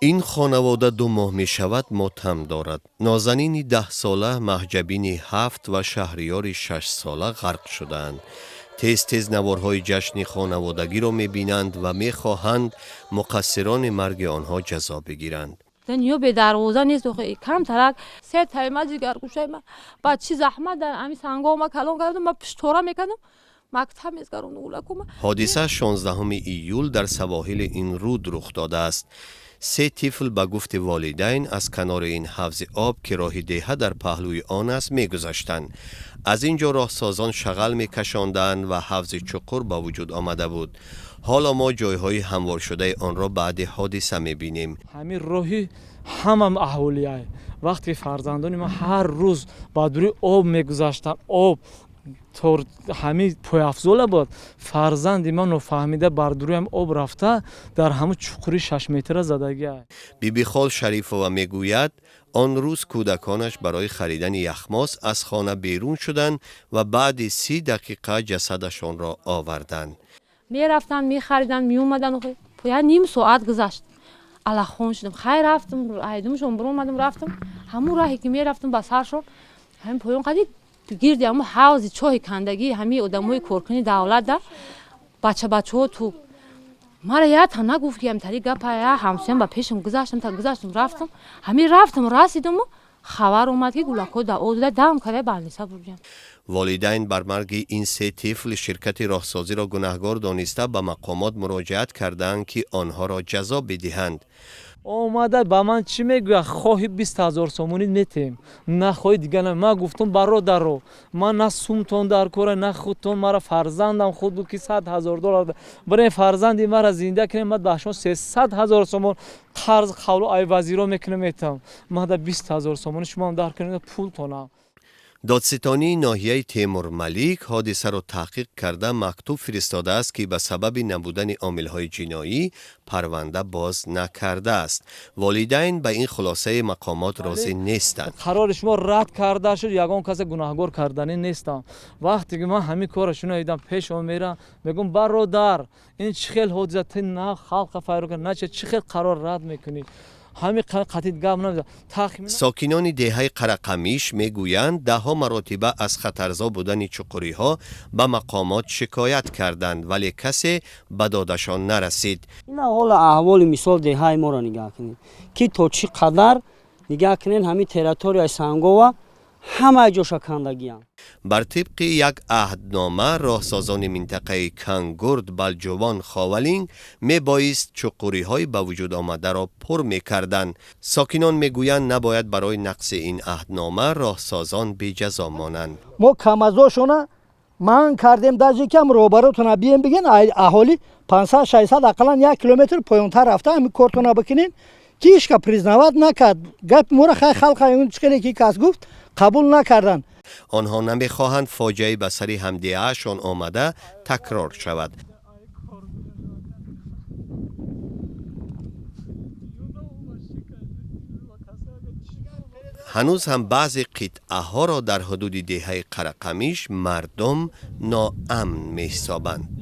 این خانواده 2 ماه می شود ماتم دارد. نازنین 10 ساله، مهجبین 7 و شهریار 6 ساله غرق شدند. تیز تیز نوارهای جشن خانوادگی را می بینند و می خواهند مقصران مرگ آنها جزا بگیرند. دنیا به دروازه نیست کم ترک سه تایما جگر گوشه ما بعد چی زحمت در امی سنگا ما کلان کردم ما پشتورا میکردم مکتب میزگرون اولکم. حادثه 16 ایول در سواحل این رود رخ داده است. 3 طفل به گفت والدین از کنار این حوض آب که راه دهه در پهلوی آن است میگذشتند. از اینجا راهسازان شغل میکشاندند و حوض چقر به وجود آمده بود. حالا ما جایهای هموار شده آن را بعد حادثه میبینیم. همین راهی هم اهالیه وقتی فرزندان ما هر روز با دوری آب میگذاشتن آب طور همین پای افزوله بود فرزندی ما نفهمیده بر دوری هم آب رفته در همون چقری 6 متر زدگی. بیبی خال شریفова میگوید آن روز کودکانش برای خریدن یخماس از خانه بیرون شدند و بعد 30 دقیقه جسدشان را آوردند. می رفتن می خریدن می اومدن پای نیم ساعت گذشت. الله خون شدم خیر رفتم ایدمشون برون اومدم رفتم همون راهی که می رفتم با سرشون همین پایون قدی گیردی همون حوض چاه کندگی همین آدمای کورکنی دولت ده بچه‌ها تو مرا یاد هم نگفت که همینطوری گپ همسایه‌ام با پیشم گذاشتم رفتم همین رفتم رسیدم و خبر اومد که گلکو دا اود دام کرده بالنسا بودن. والدین بر مرگ این 3 طفل شرکت راهسازی را گناهکار دانسته به مقامات مراجعت کردند که آنها را جزا بدهند. اومده با من چی میگه خواهی 20,000 سومونی میتیم نه خواهی دیگه نه. من گفتم برادرو من نه سومتون در کاره نه خودتون مرا فرزندم خود بود که 100,000 دلار برای فرزندی مرا زنده کنیم من بهشون 300,000 سومون قرض خولو ای وزیرو میکنم میتم من ده 20,000 سومون شما هم در کنید پول کنم. دادستانی ناحیه تیمور ملیک حادثه را تحقیق کرده مکتوب فرستاده است که به سبب نبودن عامل‌های جنایی پرونده باز نکرده است. والدین به این خلاصه مقامات راضی نیستند. قرار شما رد کرده شد یگان کس گناهکار کردنی نیستم. وقتی که من همین کارشون دیدم پیش میرم میگم برادر این چه خیلی حادثه نه خلق فایرو نه چه خیلی قرار رد میکنی همین قطعی گام نمیده. ساکنان دهه قرقمیش میگویند 10 مراتبه از خطرزا بودن چقری ها به مقامات شکایت کردند ولی کسی به دادشان نرسید. این حالا احوال مثال دهه ما را نگاه کنید که تا چی قدر نگاه کنین همین تریتوری سنگوا همه جا شکندگیان. بر طبق یک عهدنامه راهسازان منطقه کنگورد بلجوان خاولینگ می بایست چقوری های به وجود آمده را پر می کردن. ساکنان می گویند نباید برای نقض این عهدنامه راهسازان بی جزا مانند. ما کم از آشونه من کردیم دست کم روبروتون بیاین بگین اهالی 500 600 اقلا 1 کیلومتر پایینتر رفته همین کارتون بکنین که هیچ که پریزنوات نکرد. گپ مور خلق اون چیزی که کس گفت قبول نکردن. آنها نمیخواهند فاجعه به سر همدیه‌شان آمده تکرار شود. هنوز هم بعضی قطعه ها را در حدود دهه قرقمیش مردم ناامن می حسابند.